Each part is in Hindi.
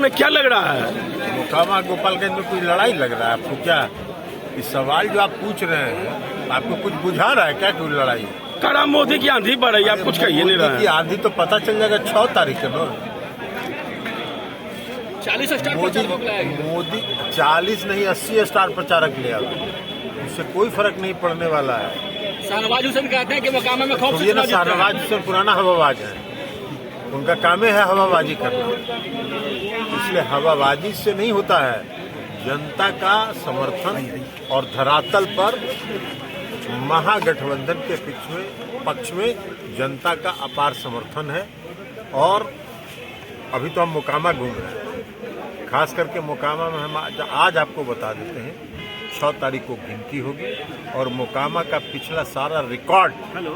में क्या लग रहा है? मोकामा गोपालगंज में कोई लड़ाई लग रहा है आपको क्या? इस सवाल जो आप पूछ रहे हैं आपको कुछ बुझा रहा है क्या कोई लड़ाई? कड़ा मोदी की आंधी बढ़ रही है, आप कुछ कहिए नहीं मोदी की रहा है। आंधी तो पता चल जाएगा 6 तारीख को। 40 स्टार मोदी 40 नहीं 80 स्टार प्रचारक ले आओ, उससे कोई फर्क नहीं पड़ने वाला है। शाहनवाज हुसैन कहते हैं कि मोकामा में खौफ तो ये ना शाहनवाज हुसैन पुराना हवाबाज है, उनका काम है हवाबाजी करना, इसलिए हवाबाजी से नहीं होता है। जनता का समर्थन और धरातल पर महागठबंधन के पक्ष में जनता का अपार समर्थन है। और अभी तो हम मोकामा घूम रहे हैं, खास करके मोकामा में हम आज आपको बता देते हैं 6 तारीख को गिनती होगी और मोकामा का पिछला सारा रिकॉर्ड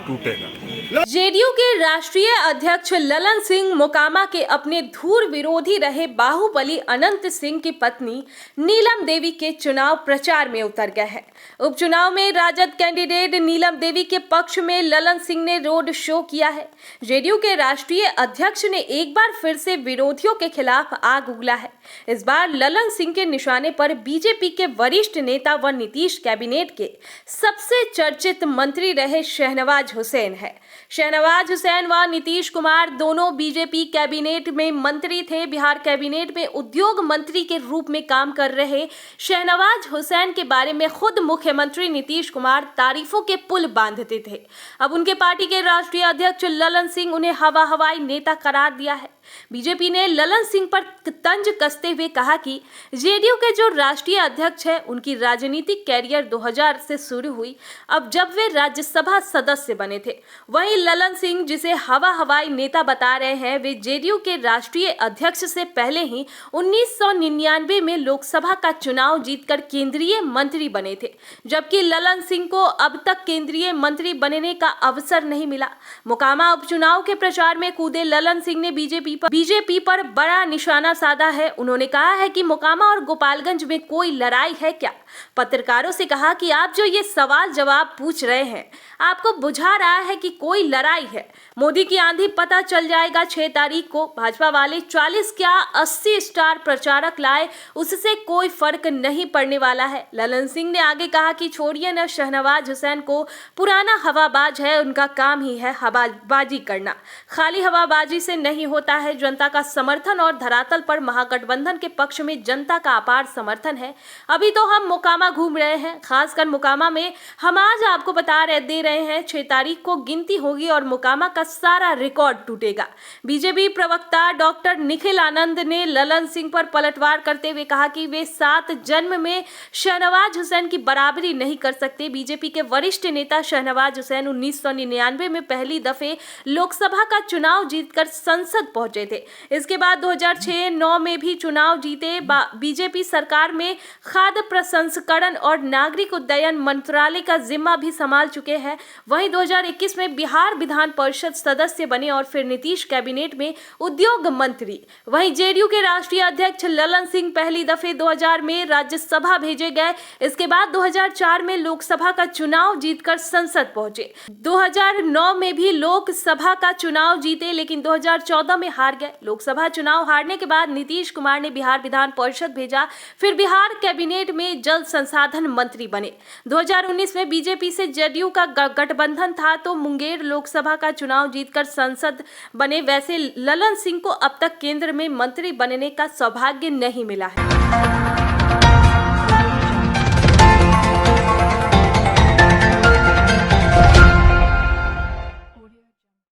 टूटेगा। जेडीयू के राष्ट्रीय अध्यक्ष ललन सिंह मोकामा के अपने धूर विरोधी रहे बाहुबली अनंत सिंह की पत्नी नीलम देवी के चुनाव प्रचार में उतर गए हैं। उपचुनाव में राजद कैंडिडेट नीलम देवी के पक्ष में ललन सिंह ने रोड शो किया है। जेडीयू के राष्ट्रीय अध्यक्ष ने एक बार फिर से विरोधियों के खिलाफ आग उगला है। इस बार ललन सिंह के निशाने पर बीजेपी के वरिष्ठ नेता व नीतीश कैबिनेट के सबसे चर्चित मंत्री रहे शहनवाज हुसैन है। शहनवाज हुसैन व नीतीश कुमार दोनों बीजेपी कैबिनेट में मंत्री थे। बिहार कैबिनेट में उद्योग मंत्री के रूप में काम कर रहे शहनवाज हुसैन के बारे में खुद मुख्यमंत्री नीतीश कुमार तारीफों के पुल बांधते थे। अब उनके पार्टी के राष्ट्रीय अध्यक्ष ललन सिंह उन्हें हवाई नेता करार दिया है। बीजेपी ने ललन सिंह पर तंज कसते हुए कहा कि जेडीयू के जो राष्ट्रीय अध्यक्ष हैं उनकी राजनीतिक कैरियर 2000 से शुरू हुई, अब जब वे राज्यसभा सदस्य बने थे। वहीं ललन सिंह जिसे हवाई नेता बता रहे हैं, वे जेडीयू के राष्ट्रीय अध्यक्ष से पहले ही 1999 में लोकसभा का चुनाव जीतकर केंद्रीय मंत्री बने थे, जबकि ललन सिंह को अब तक केंद्रीय मंत्री बनने का अवसर नहीं मिला। मोकामा उपचुनाव के प्रचार में कूदे ललन सिंह ने बीजेपी पर बड़ा निशाना साधा है। उन्होंने कहा है कि मोकामा और गोपालगंज में कोई लड़ाई है क्या? पत्रकारों से कहा कि आप जो ये सवाल जवाब पूछ रहे हैं, आपको बुझा रहा है कि कोई लड़ाई है? मोदी की आंधी पता चल जाएगा 6 तारीख को। भाजपा वाले 40 क्या 80 स्टार प्रचारक लाए, उससे कोई फर्क नहीं पड़ने वाला है। ललन सिंह ने आगे कहा कि छोड़िए न शहनवाज हुसैन को, पुराना हवाबाज है, उनका काम ही है हवाबाजी करना। खाली हवाबाजी से नहीं होता है। जनता का समर्थन और धरातल पर महागठबंधन के पक्ष में जनता का अपार समर्थन है। अभी तो हम मोकामा घूम रहे हैं, खासकर मोकामा में हम आज आपको दे रहे हैं 6 तारीख को गिनती होगी और मोकामा का सारा रिकॉर्ड टूटेगा। बीजेपी प्रवक्ता डॉक्टर निखिल आनंद ने ललन सिंह पर पलटवार करते हुए कहा कि वे 7 जन्म में शहनवाज हुसैन की बराबरी नहीं कर सकते। बीजेपी के वरिष्ठ नेता शहनवाज हुसैन 1999 में पहली दफे लोकसभा का चुनाव जीतकर संसद पहुंचे थे। इसके बाद 2006-09 में भी चुनाव जीते। बीजेपी सरकार में खाद्य प्रसंस्करण और नागरिक उड्डयन मंत्रालय का जिम्मा भी संभाल चुके हैं। वहीं 2021 में बिहार विधान परिषद सदस्य बने और फिर नीतीश कैबिनेट में उद्योग मंत्री। वहीं जेडीयू के राष्ट्रीय अध्यक्ष ललन सिंह पहली दफे 2000 में राज्यसभा भेजे गए। इसके बाद 2004 में लोकसभा का चुनाव जीतकर संसद पहुंचे। 2009 में भी लोकसभा का चुनाव जीते, लेकिन 2014 में हार गए। लोकसभा चुनाव हारने के बाद नीतीश कुमार ने बिहार विधान परिषद भेजा, फिर बिहार कैबिनेट में जल संसाधन मंत्री बने। 2019 में बीजेपी से जेडीयू का गठबंधन था तो मुंगेर लोकसभा का चुनाव जीतकर संसद बने। वैसे ललन सिंह को अब तक केंद्र में मंत्री बनने का सौभाग्य नहीं मिला है।